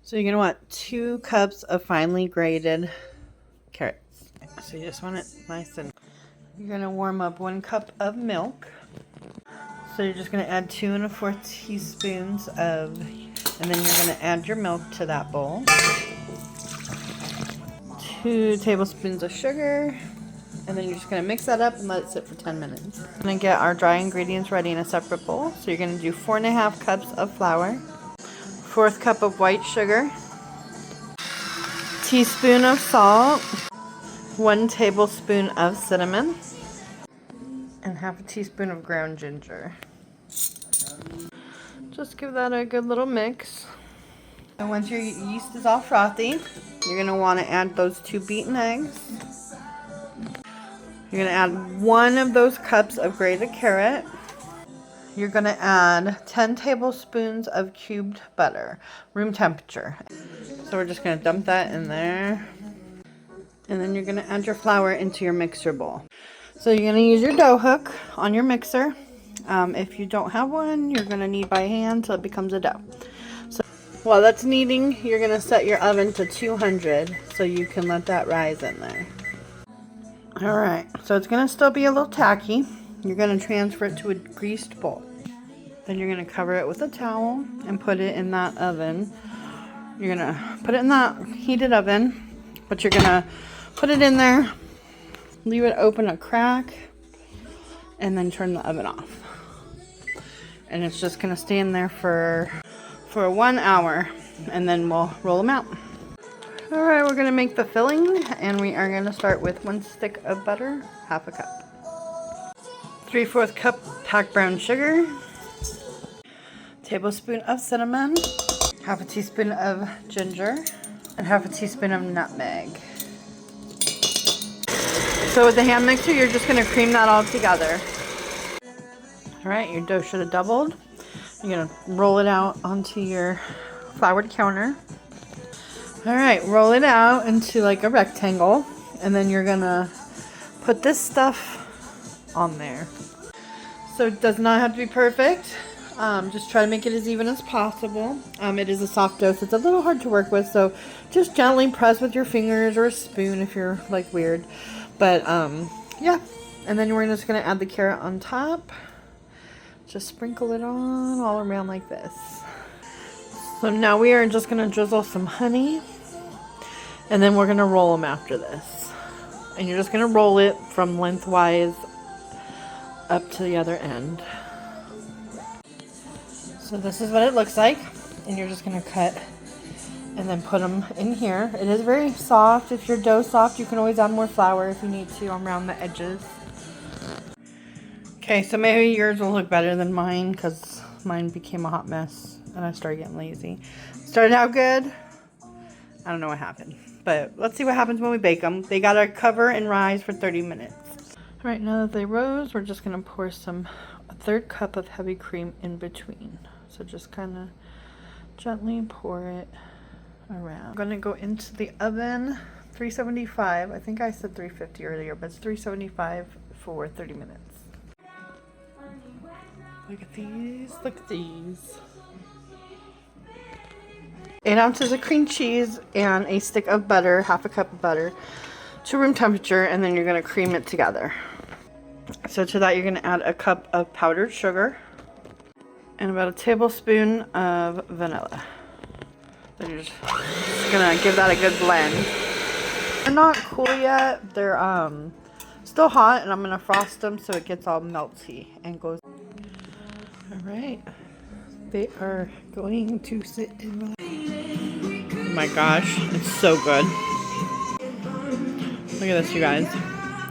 So you're going to want 2 cups of finely grated carrots. So you just want it nice and... You're going to warm up 1 cup of milk. So you're just going to add 2 1/4 teaspoons of... And then you're going to add your milk to that bowl. 2 tablespoons of sugar. And then you're just going to mix that up and let it sit for 10 minutes. We're going to get our dry ingredients ready in a separate bowl. So you're going to do 4 1/2 cups of flour. 1/4 cup of white sugar, teaspoon of salt, 1 tablespoon of cinnamon, and 1/2 teaspoon of ground ginger. Just give that a good little mix. And once your yeast is all frothy, you're going to want to add those 2 beaten eggs. You're going to add 1 of those cups of grated carrot. You're going to add 10 tablespoons of cubed butter, room temperature. So we're just going to dump that in there. And then you're going to add your flour into your mixer bowl. So you're going to use your dough hook on your mixer. If you don't have one, you're going to knead by hand till it becomes a dough. So while that's kneading, you're going to set your oven to 200 so you can let that rise in there. Alright, so it's going to still be a little tacky. You're going to transfer it to a greased bowl. Then you're going to cover it with a towel and put it in that oven. You're going to put it in that heated oven, but you're going to put it in there, leave it open a crack, and then turn the oven off. And it's just going to stay in there for 1 hour, and then we'll roll them out. Alright, we're going to make the filling, and we are going to start with 1 stick of butter, 1/2 cup. 3/4 cup packed brown sugar, tablespoon of cinnamon, 1/2 teaspoon of ginger, and 1/2 teaspoon of nutmeg. So with the hand mixer, you're just going to cream that all together. Alright, your dough should have doubled. You're going to roll it out onto your floured counter. Alright, roll it out into like a rectangle, and then you're going to put this stuff on there. So it does not have to be perfect. Just try to make it as even as possible. It is a soft dough, so it's a little hard to work with, so just gently press with your fingers or a spoon if you're like weird. But yeah, and then we're just going to add the carrot on top. Just sprinkle it on all around like this. So now we are just going to drizzle some honey, and then we're going to roll them after this. And you're just going to roll it from lengthwise up to the other end. So this is what it looks like, and you're just going to cut and then put them in here. It is very soft. If your dough's soft, you can always add more flour if you need to around the edges. Okay, so maybe yours will look better than mine because mine became a hot mess and I started getting lazy. Started out good. I don't know what happened, but let's see what happens when we bake them. They gotta cover and rise for 30 minutes. All right, now that they rose, we're just gonna pour a 1/3 cup of heavy cream in between. So just kind of gently pour it around. I'm gonna go into the oven, 375. I think I said 350 earlier, but it's 375 for 30 minutes. Look at these, look at these. 8 ounces of cream cheese and a stick of butter, 1/2 cup of butter, to room temperature, and then you're gonna cream it together. So to that you're gonna add a cup of powdered sugar and about a tablespoon of vanilla. Then you're just gonna give that a good blend. They're not cool yet. They're still hot, and I'm gonna frost them so it gets all melty and goes. All right, they are going to sit in. Oh my gosh, it's so good. Look at this, you guys.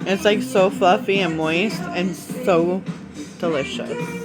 It's like so fluffy and moist and so delicious.